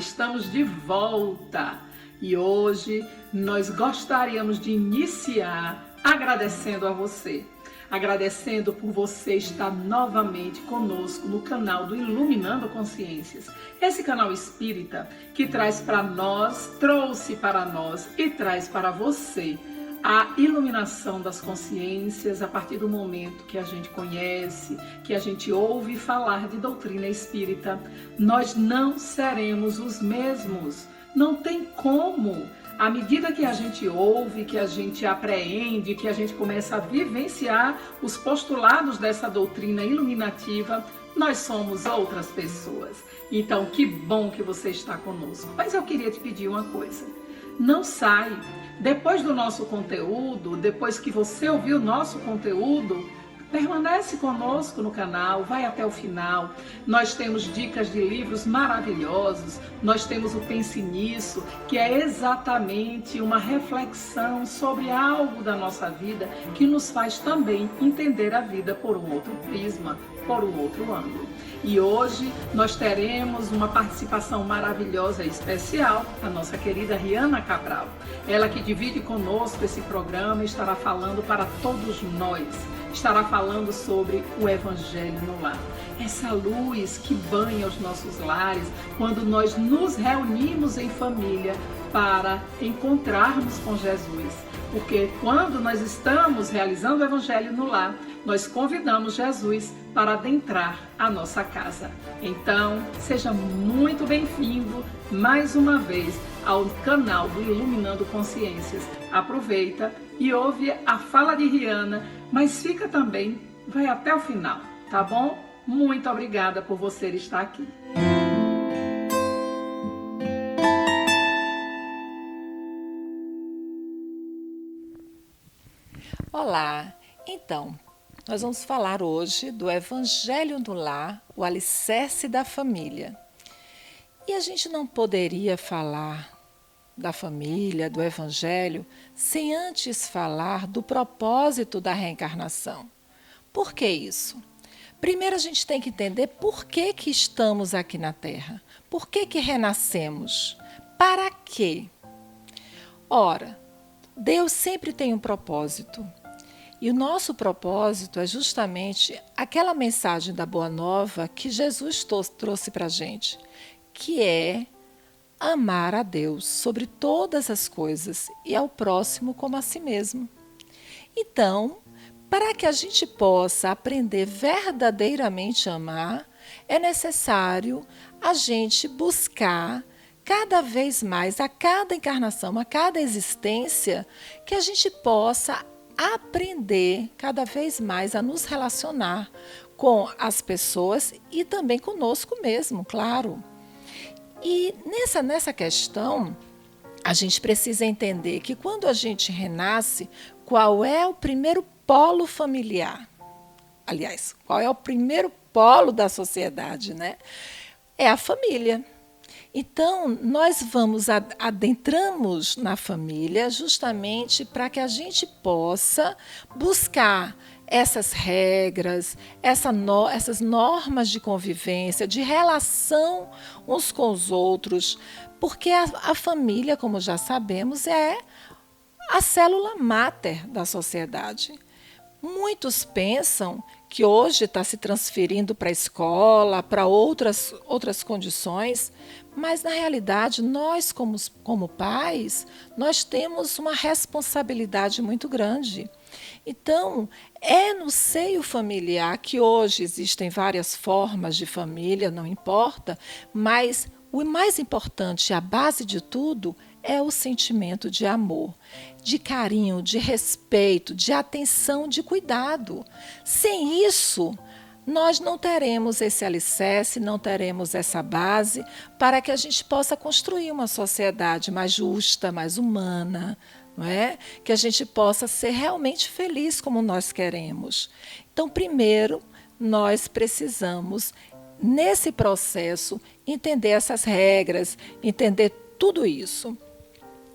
estamos de volta e hoje nós gostaríamos de iniciar agradecendo a você. Agradecendo por você estar novamente conosco no canal do Iluminando Consciências. Esse canal espírita que trouxe para nós e traz para você a iluminação das consciências a partir do momento que a gente conhece, que a gente ouve falar de doutrina espírita. Nós não seremos os mesmos. Não tem como. À medida que a gente ouve, que a gente apreende, que a gente começa a vivenciar os postulados dessa doutrina iluminativa, nós somos outras pessoas. Então, que bom que você está conosco. Mas eu queria te pedir uma coisa. Não sai. Depois do nosso conteúdo, depois que você ouviu o nosso conteúdo, permanece conosco no canal, vai até o final. Nós temos dicas de livros maravilhosos, nós temos o Pense Nisso, que é exatamente uma reflexão sobre algo da nossa vida que nos faz também entender a vida por um outro prisma, por um outro ângulo. E hoje nós teremos uma participação maravilhosa e especial, a nossa querida Riana Cabral. Ela que divide conosco esse programa estará falando para todos nós, estará falando sobre o Evangelho no Lar. Essa luz que banha os nossos lares quando nós nos reunimos em família para encontrarmos com Jesus. Porque quando nós estamos realizando o Evangelho no Lar, nós convidamos Jesus para adentrar a nossa casa. Então, seja muito bem-vindo mais uma vez ao canal do Iluminando Consciências. Aproveita e ouve a fala de Riana, mas fica também, vai até o final, tá bom? Muito obrigada por você estar aqui. Olá, então, nós vamos falar hoje do Evangelho no Lar, o alicerce da família. E a gente não poderia falar da família, do Evangelho, sem antes falar do propósito da reencarnação. Por que isso? Primeiro a gente tem que entender por que estamos aqui na Terra. Por que renascemos? Para quê? Ora, Deus sempre tem um propósito. E o nosso propósito é justamente aquela mensagem da Boa Nova que Jesus trouxe para a gente, que é amar a Deus sobre todas as coisas e ao próximo como a si mesmo. Então, para que a gente possa aprender verdadeiramente a amar, é necessário a gente buscar cada vez mais, a cada encarnação, a cada existência, que a gente possa aprender cada vez mais a nos relacionar com as pessoas e também conosco mesmo, claro. E nessa questão, a gente precisa entender que quando a gente renasce, qual é o primeiro polo familiar? Aliás, qual é o primeiro polo da sociedade, né? É a família. Então, nós adentramos na família justamente para que a gente possa buscar essas regras, essas normas de convivência, de relação uns com os outros, porque a família, como já sabemos, é a célula máter da sociedade. Muitos pensam que hoje está se transferindo para a escola, para outras condições, mas, na realidade, nós, como pais, nós temos uma responsabilidade muito grande. Então, é no seio familiar que hoje existem várias formas de família, não importa, mas o mais importante, a base de tudo, é o sentimento de amor, de carinho, de respeito, de atenção, de cuidado. Sem isso, nós não teremos esse alicerce, não teremos essa base para que a gente possa construir uma sociedade mais justa, mais humana, não é? Que a gente possa ser realmente feliz como nós queremos. Então, primeiro, nós precisamos, nesse processo, entender essas regras, entender tudo isso.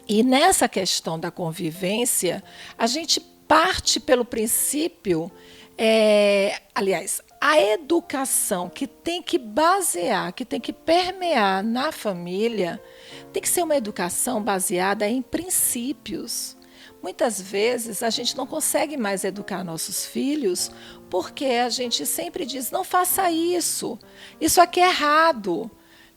E nessa questão da convivência, a gente parte pelo princípio, aliás, a educação que tem que basear, que tem que permear na família, tem que ser uma educação baseada em princípios. Muitas vezes a gente não consegue mais educar nossos filhos porque a gente sempre diz: não faça isso, isso aqui é errado,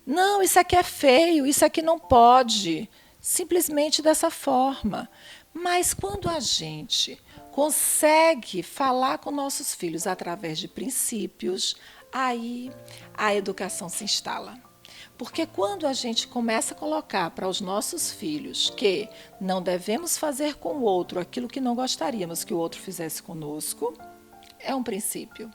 não, isso aqui é feio, isso aqui não pode. Simplesmente dessa forma. Mas quando a gente consegue falar com nossos filhos através de princípios, aí a educação se instala. Porque quando a gente começa a colocar para os nossos filhos que não devemos fazer com o outro aquilo que não gostaríamos que o outro fizesse conosco, é um princípio.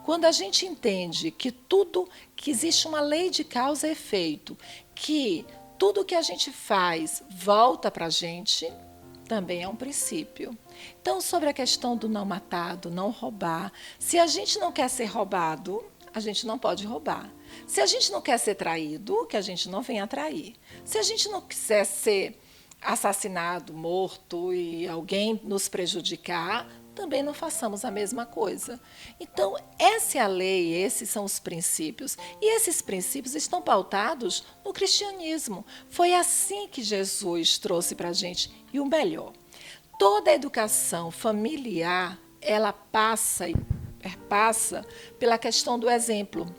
Quando a gente entende que existe uma lei de causa e efeito, que tudo que a gente faz volta para a gente, também é um princípio. Então, sobre a questão do não matar, do não roubar, se a gente não quer ser roubado, a gente não pode roubar. Se a gente não quer ser traído, que a gente não venha trair. Se a gente não quiser ser assassinado, morto e alguém nos prejudicar, também não façamos a mesma coisa. Então, essa é a lei, esses são os princípios. E esses princípios estão pautados no cristianismo. Foi assim que Jesus trouxe para a gente. E o melhor, toda a educação familiar, ela passa pela questão do exemplo.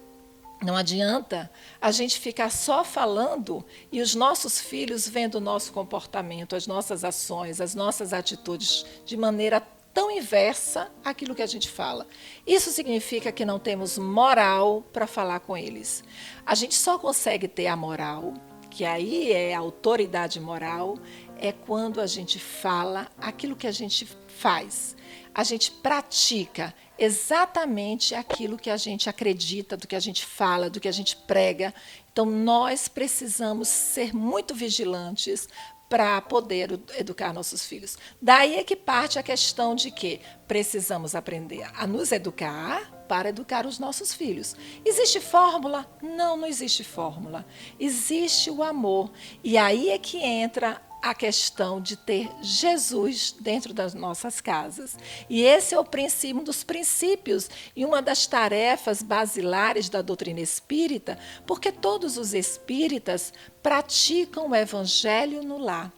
Não adianta a gente ficar só falando e os nossos filhos vendo o nosso comportamento, as nossas ações, as nossas atitudes de maneira tão inversa àquilo que a gente fala. Isso significa que não temos moral para falar com eles. A gente só consegue ter a moral, que aí é a autoridade moral, é quando a gente fala aquilo que a gente faz. A gente pratica exatamente aquilo que a gente acredita, do que a gente fala, do que a gente prega. Então, nós precisamos ser muito vigilantes para poder educar nossos filhos. Daí é que parte a questão de que precisamos aprender a nos educar para educar os nossos filhos. Existe fórmula? Não, não existe fórmula. Existe o amor. E aí é que entra a questão de ter Jesus dentro das nossas casas. E esse é um dos princípios e uma das tarefas basilares da doutrina espírita, porque todos os espíritas praticam o evangelho no lar.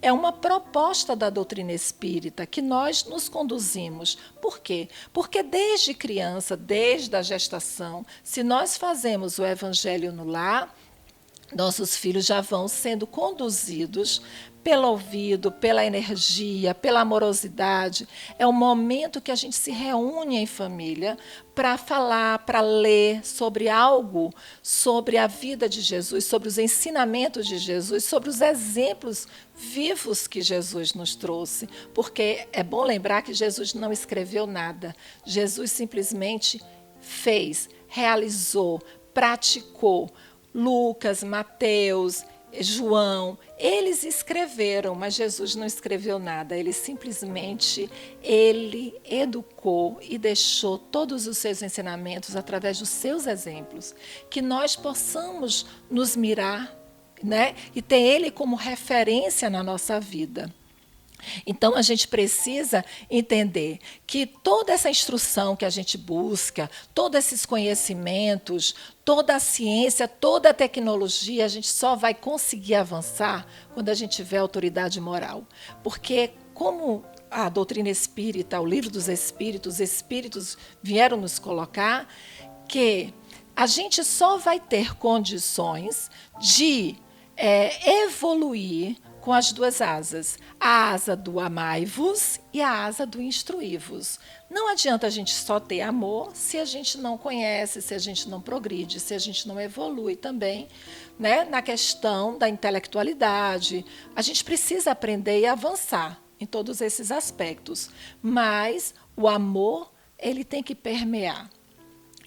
É uma proposta da doutrina espírita que nós nos conduzimos. Por quê? Porque desde criança, desde a gestação, se nós fazemos o evangelho no lar, nossos filhos já vão sendo conduzidos pelo ouvido, pela energia, pela amorosidade. É o momento que a gente se reúne em família para falar, para ler sobre algo, sobre a vida de Jesus, sobre os ensinamentos de Jesus, sobre os exemplos vivos que Jesus nos trouxe. Porque é bom lembrar que Jesus não escreveu nada. Jesus simplesmente fez, realizou, praticou. Lucas, Mateus, João, eles escreveram, mas Jesus não escreveu nada. Ele educou e deixou todos os seus ensinamentos através dos seus exemplos, que nós possamos nos mirar, né, e ter ele como referência na nossa vida. Então, a gente precisa entender que toda essa instrução que a gente busca, todos esses conhecimentos, toda a ciência, toda a tecnologia, a gente só vai conseguir avançar quando a gente tiver autoridade moral. Porque, como a doutrina espírita, o livro dos espíritos, os espíritos vieram nos colocar, que a gente só vai ter condições de evoluir com as duas asas, a asa do amai-vos e a asa do instruí-vos. Não adianta a gente só ter amor se a gente não conhece, se a gente não progride, se a gente não evolui também, né, na questão da intelectualidade. A gente precisa aprender e avançar em todos esses aspectos, mas o amor, ele tem que permear.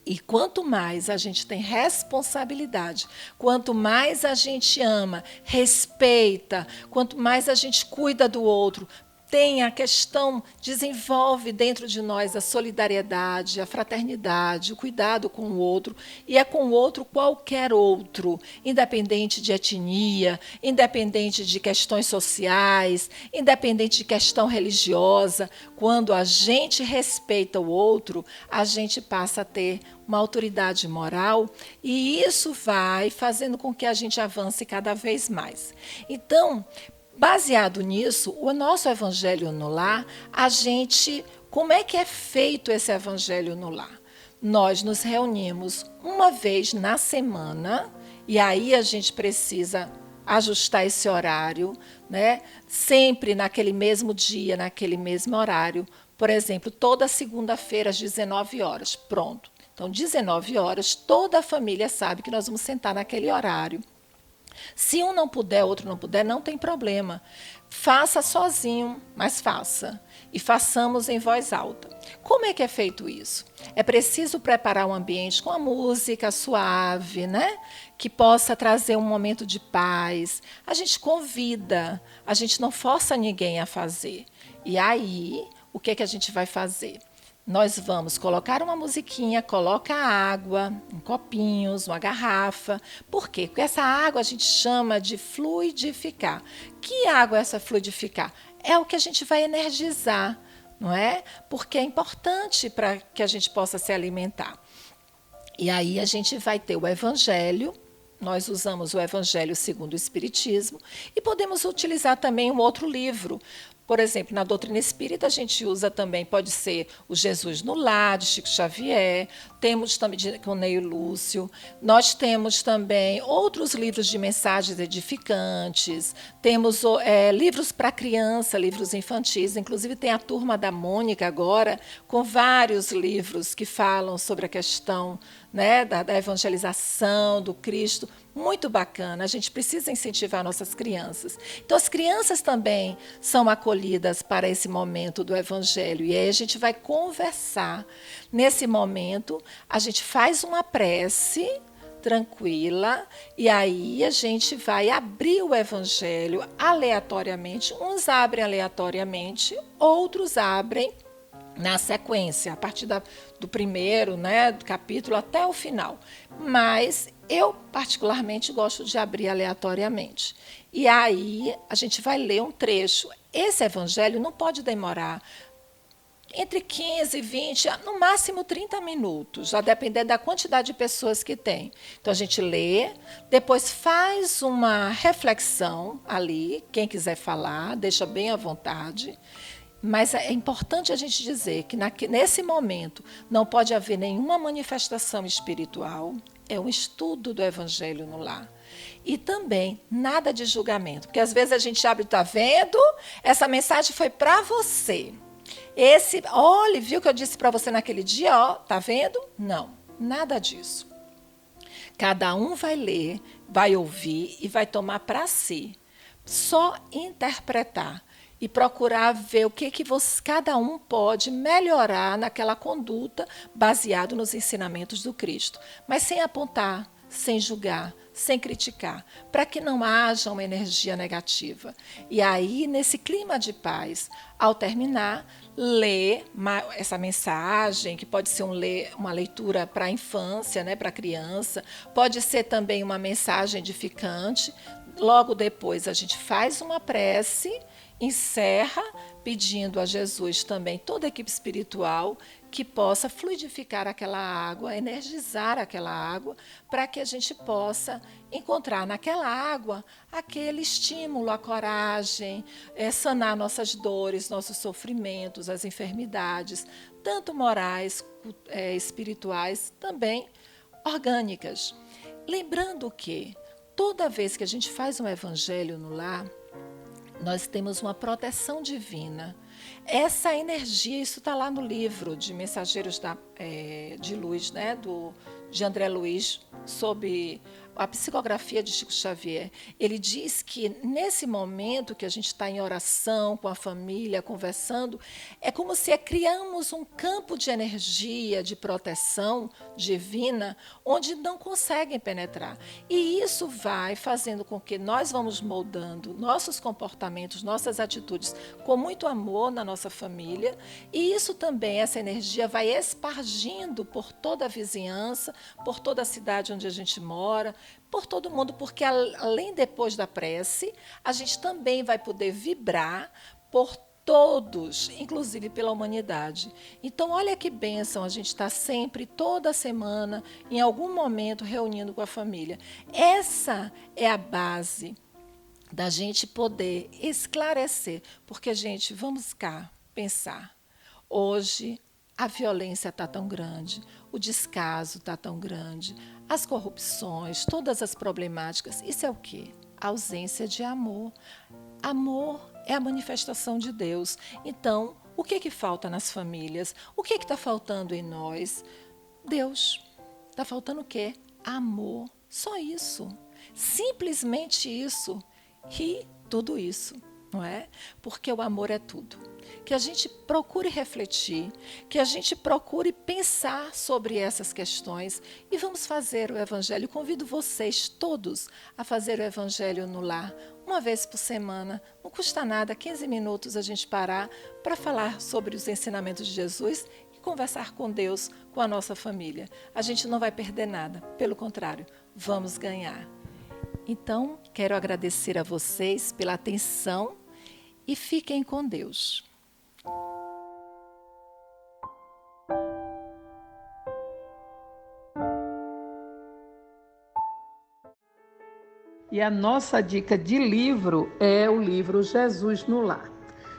E quanto mais a gente tem responsabilidade, quanto mais a gente ama, respeita, quanto mais a gente cuida do outro, tem a questão, desenvolve dentro de nós a solidariedade, a fraternidade, o cuidado com o outro, e é com o outro qualquer outro, independente de etnia, independente de questões sociais, independente de questão religiosa. Quando a gente respeita o outro, a gente passa a ter uma autoridade moral, e isso vai fazendo com que a gente avance cada vez mais. Então, baseado nisso, o nosso Evangelho no Lar, como é que é feito esse Evangelho no Lar? Nós nos reunimos uma vez na semana, e aí a gente precisa ajustar esse horário, né? Sempre naquele mesmo dia, naquele mesmo horário. Por exemplo, toda segunda-feira às 19 horas. Pronto. Então, 19 horas, toda a família sabe que nós vamos sentar naquele horário. Se um não puder, outro não puder, não tem problema. Faça sozinho, mas faça. E façamos em voz alta. Como é que é feito isso? É preciso preparar um ambiente com a música suave, né? Que possa trazer um momento de paz. A gente convida, a gente não força ninguém a fazer. E aí, o que é que a gente vai fazer? Nós vamos colocar uma musiquinha, coloca água, em copinhos, uma garrafa. Por quê? Porque essa água a gente chama de fluidificar. Que água é essa fluidificar? É o que a gente vai energizar, não é? Porque é importante para que a gente possa se alimentar. E aí a gente vai ter o Evangelho. Nós usamos o Evangelho segundo o Espiritismo e podemos utilizar também um outro livro. Por exemplo, na doutrina espírita, a gente usa também, pode ser o Jesus no Lar, de Chico Xavier, temos também de Neio Lúcio, nós temos também outros livros de mensagens edificantes, temos livros para criança, livros infantis, inclusive tem a Turma da Mônica agora, com vários livros que falam sobre a questão, né, da evangelização do Cristo. Muito bacana, a gente precisa incentivar nossas crianças. Então, as crianças também são acolhidas para esse momento do Evangelho. E aí a gente vai conversar. Nesse momento, a gente faz uma prece tranquila, e aí a gente vai abrir o Evangelho aleatoriamente. Uns abrem aleatoriamente, outros abrem na sequência, a partir do primeiro, né, do capítulo até o final. Mas eu, particularmente, gosto de abrir aleatoriamente. E aí a gente vai ler um trecho. Esse evangelho não pode demorar entre 15 e 20, no máximo 30 minutos, a depender da quantidade de pessoas que tem. Então, a gente lê, depois faz uma reflexão ali, quem quiser falar, deixa bem à vontade. Mas é importante a gente dizer que nesse momento não pode haver nenhuma manifestação espiritual, é um estudo do Evangelho no Lar. E também nada de julgamento, porque às vezes a gente abre, está vendo? Essa mensagem foi para você. Olha, viu o que eu disse para você naquele dia? Ó, tá vendo? Não, nada disso. Cada um vai ler, vai ouvir e vai tomar para si. Só interpretar e procurar ver o que cada um pode melhorar naquela conduta baseado nos ensinamentos do Cristo, mas sem apontar, sem julgar, sem criticar, para que não haja uma energia negativa. E aí, nesse clima de paz, ao terminar, ler essa mensagem, que pode ser uma leitura para a infância, né, para a criança, pode ser também uma mensagem edificante. Logo depois, a gente faz uma prece, encerra pedindo a Jesus também, toda a equipe espiritual, que possa fluidificar aquela água, energizar aquela água, para que a gente possa encontrar naquela água aquele estímulo, a coragem, sanar nossas dores, nossos sofrimentos, as enfermidades, tanto morais, espirituais, também orgânicas. Lembrando que toda vez que a gente faz um evangelho no lar, nós temos uma proteção divina. Essa energia, isso está lá no livro de Mensageiros de Luz, né, de André Luiz, sob a psicografia de Chico Xavier, ele diz que nesse momento que a gente está em oração com a família, conversando, é como se criamos um campo de energia, de proteção divina, onde não conseguem penetrar. E isso vai fazendo com que nós vamos moldando nossos comportamentos, nossas atitudes com muito amor na nossa família, e isso também, essa energia vai espargindo por toda a vizinhança, por toda a cidade onde a gente mora, por todo mundo, porque além depois da prece, a gente também vai poder vibrar por todos, inclusive pela humanidade. Então, olha que bênção a gente está sempre, toda semana, em algum momento, reunindo com a família. Essa é a base da gente poder esclarecer, porque, gente, vamos cá pensar. Hoje, a violência está tão grande, o descaso está tão grande, as corrupções, todas as problemáticas. Isso é o quê? A ausência de amor. Amor é a manifestação de Deus. Então, o que falta nas famílias? O que está faltando em nós? Deus. Está faltando o quê? Amor. Só isso. Simplesmente isso. E tudo isso, não é? Porque o amor é tudo. Que a gente procure refletir, que a gente procure pensar sobre essas questões e vamos fazer o Evangelho. Convido vocês todos a fazer o Evangelho no lar, uma vez por semana. Não custa nada, 15 minutos a gente parar para falar sobre os ensinamentos de Jesus e conversar com Deus, com a nossa família. A gente não vai perder nada, pelo contrário, vamos ganhar. Então, quero agradecer a vocês pela atenção e fiquem com Deus. E a nossa dica de livro é o livro Jesus no Lar.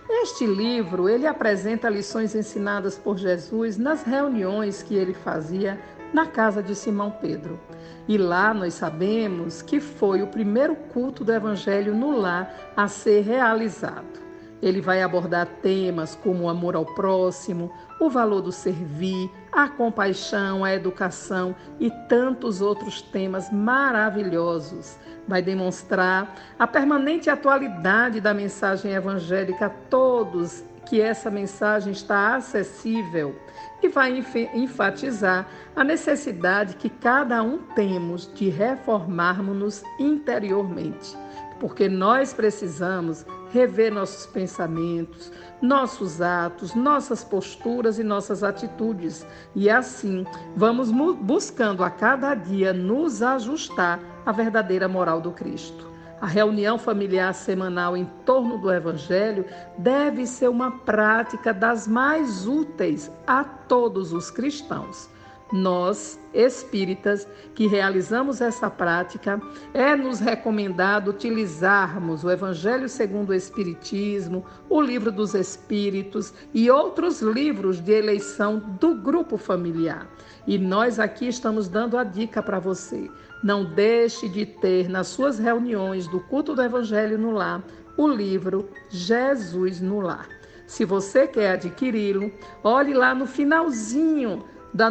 Este livro, ele apresenta lições ensinadas por Jesus nas reuniões que ele fazia na casa de Simão Pedro. E lá nós sabemos que foi o primeiro culto do Evangelho no lar a ser realizado. Ele vai abordar temas como o amor ao próximo, o valor do servir, a compaixão, a educação e tantos outros temas maravilhosos. Vai demonstrar a permanente atualidade da mensagem evangélica a todos, que essa mensagem está acessível, e vai enfatizar a necessidade que cada um temos de reformarmos-nos interiormente, porque nós precisamos rever nossos pensamentos, nossos atos, nossas posturas e nossas atitudes, e assim vamos buscando a cada dia nos ajustar à verdadeira moral do Cristo. A reunião familiar semanal em torno do Evangelho deve ser uma prática das mais úteis a todos os cristãos. Nós, espíritas, que realizamos essa prática, é-nos recomendado utilizarmos o Evangelho segundo o Espiritismo, o Livro dos Espíritos e outros livros de eleição do grupo familiar. E nós aqui estamos dando a dica para você. Não deixe de ter nas suas reuniões do culto do Evangelho no Lar o livro Jesus no Lar. Se você quer adquiri-lo, olhe lá no finalzinho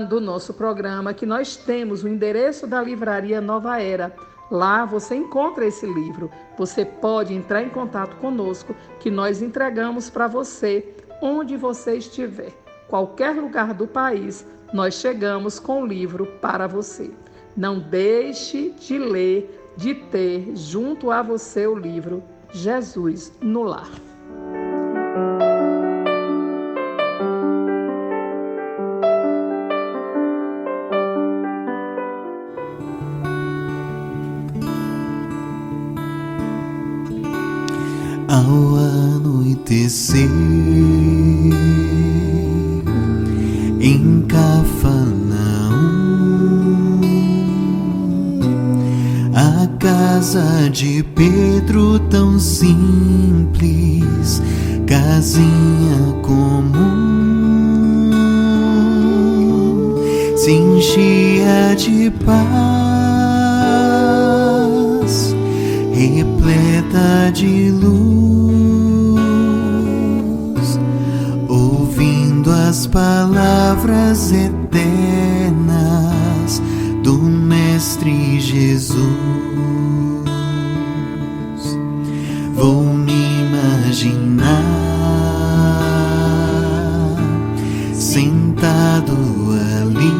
do nosso programa que nós temos o endereço da livraria Nova Era. Lá você encontra esse livro. Você pode entrar em contato conosco que nós entregamos para você onde você estiver. Qualquer lugar do país, nós chegamos com o livro para você. Não deixe de ler, de ter junto a você o livro Jesus no Lar. Ao anoitecer, em Cafarnaum, a casa de Pedro tão simples, casinha comum, se enchia de paz, repleta de luz, ouvindo as palavras eternas do Mestre Mestre Jesus. Vou me imaginar sentado ali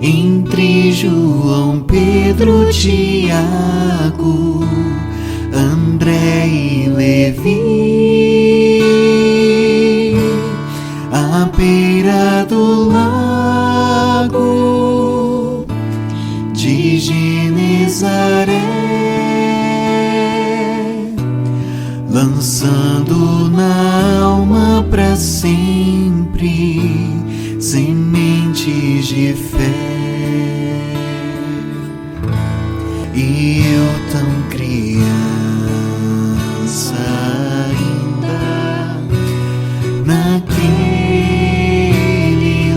entre João, Pedro, Tiago, André e Levi, à beira do lago de Genezaré, lançando na alma para sempre sementes de fé. E eu tão criança ainda, naquele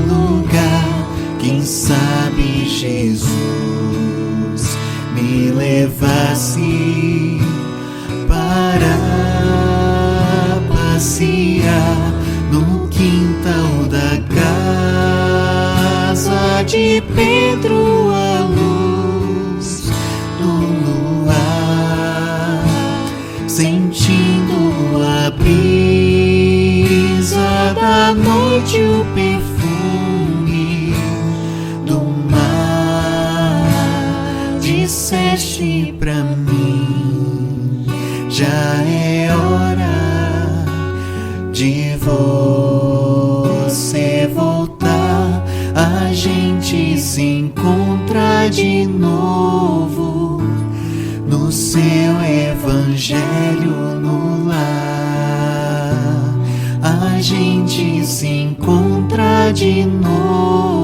lugar, quem sabe Jesus me levasse para passear no quintal da casa de Pedro, à luz do luar, sentindo a brisa da noite, o perfume do mar. Disseste pra mim, já é hora de você voltar. A gente se encontra de novo no seu evangelho no lar. A gente se encontra de novo